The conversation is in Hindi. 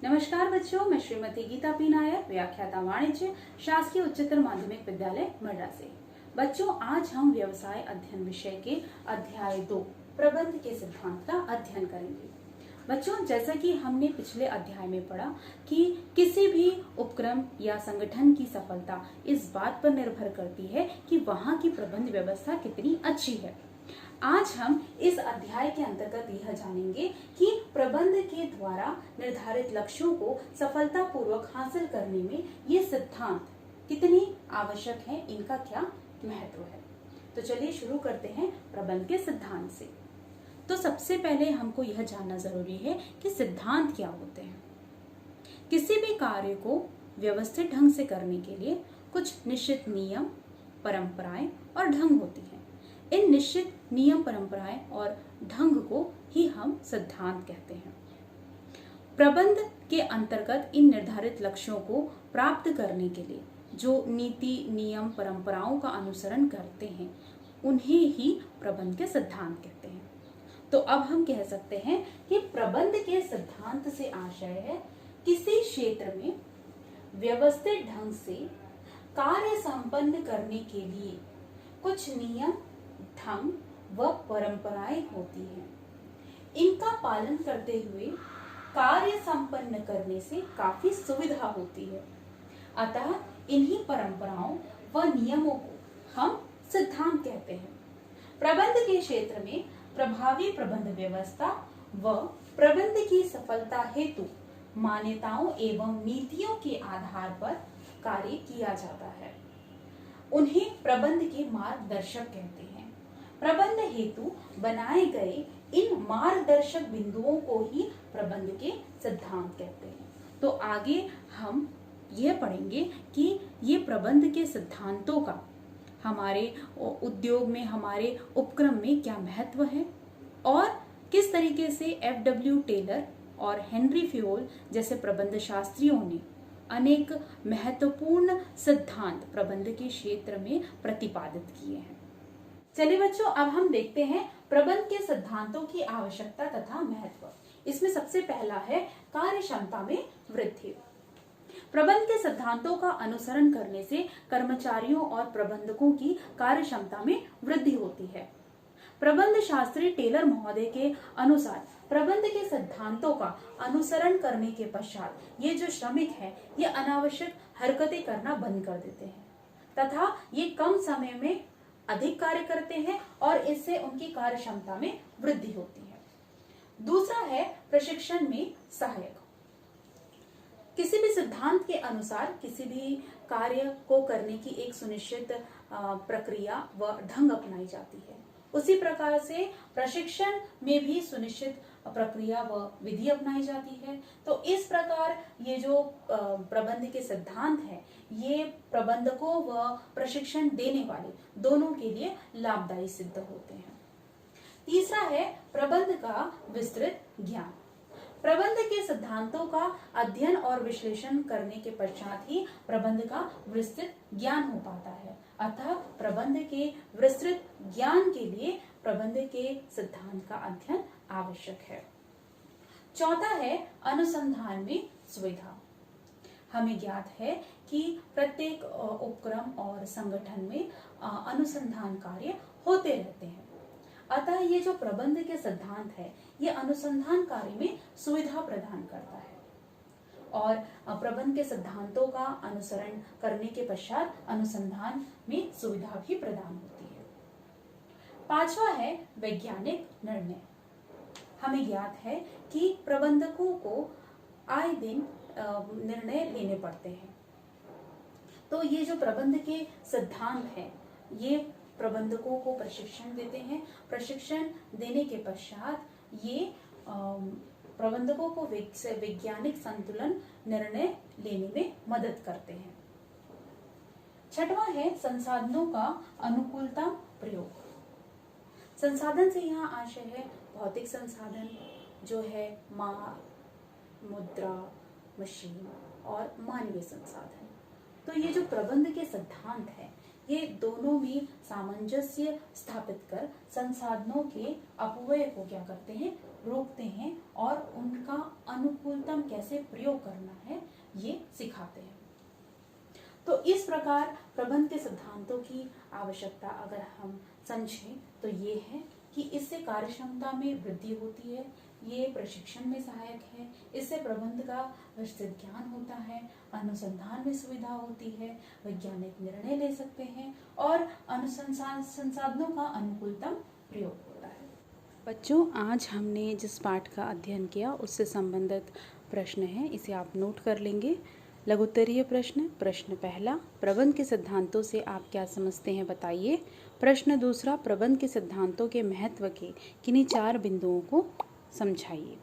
नमस्कार बच्चों, मैं श्रीमती गीता पी नायर, व्याख्याता वाणिज्य, शासकीय उच्चतर माध्यमिक विद्यालय मर्रा से। बच्चों, आज हम व्यवसाय अध्ययन विषय के अध्याय 2 प्रबंध के सिद्धांत का अध्ययन करेंगे। बच्चों, जैसा कि हमने पिछले अध्याय में पढ़ा कि किसी भी उपक्रम या संगठन की सफलता इस बात पर निर्भर करती है कि वहाँ की प्रबंध व्यवस्था कितनी अच्छी है। आज हम इस अध्याय के अंतर्गत यह जानेंगे कि प्रबंध के द्वारा निर्धारित लक्ष्यों को सफलतापूर्वक हासिल करने में ये सिद्धांत कितनी आवश्यक है, इनका क्या महत्व है। तो चलिए शुरू करते हैं प्रबंध के सिद्धांत से। तो सबसे पहले हमको यह जानना जरूरी है कि सिद्धांत क्या होते हैं। किसी भी कार्य को व्यवस्थित ढंग से करने के लिए कुछ निश्चित नियम, परंपराएं और ढंग होती हैं। इन निश्चित नियम, परंपराएं और ढंग को ही हम सिद्धांत कहते हैं। प्रबंध के अंतर्गत इन निर्धारित लक्ष्यों को प्राप्त करने के लिए जो नीति, नियम, परंपराओं का अनुसरण करते हैं, उन्हें ही प्रबंध के सिद्धांत कहते हैं। तो अब हम कह सकते हैं कि प्रबंध के सिद्धांत से आशय है किसी क्षेत्र में व्यवस्थित ढंग से कार्य संपन्न करने के लिए कुछ नियम, ढंग व परंपराएं होती हैं। इनका पालन करते हुए कार्य संपन्न करने से काफी सुविधा होती है। अतः इन्हीं परंपराओं व नियमों को हम सिद्धांत कहते हैं। प्रबंध के क्षेत्र में प्रभावी प्रबंध व्यवस्था व प्रबंध की सफलता हेतु मान्यताओं एवं नीतियों के आधार पर कार्य किया जाता है। उन्हें प्रबंध के मार्गदर्शक कहते हैं। प्रबंध हेतु बनाए गए इन मार्गदर्शक बिंदुओं को ही प्रबंध के सिद्धांत कहते हैं। तो आगे हम यह पढ़ेंगे कि ये प्रबंध के सिद्धांतों का हमारे उद्योग में, हमारे उपक्रम में क्या महत्व है और किस तरीके से FW टेलर और हेनरी फ्योल जैसे प्रबंध शास्त्रियों ने अनेक महत्वपूर्ण सिद्धांत प्रबंध के क्षेत्र में प्रतिपादित किए हैं। चलिए बच्चों, अब हम देखते हैं प्रबंध के सिद्धांतों की आवश्यकता तथा महत्व। इसमें सबसे पहला है कार्य क्षमता में वृद्धि। प्रबंध के सिद्धांतों का अनुसरण करने से कर्मचारियों और प्रबंधकों की कार्य क्षमता में वृद्धि होती है। प्रबंध शास्त्री टेलर महोदय के अनुसार प्रबंध के सिद्धांतों का अनुसरण करने के पश्चात ये जो श्रमिक हैं, ये अनावश्यक हरकतें करना बंद कर देते हैं तथा ये कम समय में अधिक कार्य करते हैं और इससे उनकी कार्य क्षमता में वृद्धि होती है। दूसरा है प्रशिक्षण में सहायक। किसी भी सिद्धांत के अनुसार किसी भी कार्य को करने की एक सुनिश्चित प्रक्रिया व ढंग अपनाई जाती है। उसी प्रकार से प्रशिक्षण में भी सुनिश्चित प्रक्रिया व विधि अपनाई जाती है। तो इस प्रकार ये जो प्रबंध के सिद्धांत है, ये प्रबंधकों व प्रशिक्षण देने वाले दोनों के लिए लाभदायी सिद्ध होते हैं। तीसरा है प्रबंध का विस्तृत ज्ञान। प्रबंध के सिद्धांतों का अध्ययन और विश्लेषण करने के पश्चात ही प्रबंध का विस्तृत ज्ञान हो पाता है। अतः प्रबंध के विस्तृत ज्ञान के लिए प्रबंध के सिद्धांत का अध्ययन आवश्यक है। चौथा है अनुसंधान में सुविधा। हमें ज्ञात है कि प्रत्येक उपक्रम और संगठन में अनुसंधान कार्य होते रहते हैं। अतः ये जो प्रबंध के सिद्धांत है, ये अनुसंधान कार्य में सुविधा प्रदान करता है और प्रबंध के सिद्धांतों का अनुसरण करने के पश्चात अनुसंधान में सुविधा भी प्रदान होती है। पांचवा है वैज्ञानिक निर्णय। हमें ज्ञात है कि प्रबंधकों को आए दिन निर्णय लेने पड़ते हैं। तो ये जो प्रबंध के सिद्धांत है, ये प्रबंधकों को प्रशिक्षण देते हैं। प्रशिक्षण देने के पश्चात ये प्रबंधकों को वैज्ञानिक संतुलन निर्णय लेने में मदद करते हैं। छठवां है संसाधनों का अनुकूलता प्रयोग। संसाधन से यहाँ आशय है भौतिक संसाधन, जो है माल, मुद्रा, मशीन और मानवीय संसाधन। तो ये जो प्रबंध के सिद्धांत है, ये दोनों में सामंजस्य स्थापित कर संसाधनों के अपव्यय को क्या करते हैं, रोकते हैं और उनका अनुकूलतम कैसे प्रयोग करना है ये सिखाते हैं। तो इस प्रकार प्रबंध के सिद्धांतों की आवश्यकता अगर हम समझें तो ये है कि इससे कार्यक्षमता में वृद्धि होती है, ये प्रशिक्षण में सहायक है, इससे प्रबंध का विस्तृत ज्ञान होता है, अनुसंधान में सुविधा होती है, वैज्ञानिक निर्णय ले सकते हैं और अनुसंधान संसाधनों का अनुकूलतम प्रयोग होता है। बच्चों, आज हमने जिस पाठ का अध्ययन किया उससे संबंधित प्रश्न है, इसे आप नोट कर लेंगे। लघुत्तरीय प्रश्न, प्रश्न पहला, प्रबंध के सिद्धांतों से आप क्या समझते हैं बताइए। प्रश्न दूसरा, प्रबंध के सिद्धांतों के महत्व के किन्हीं 4 बिंदुओं को समझाइए।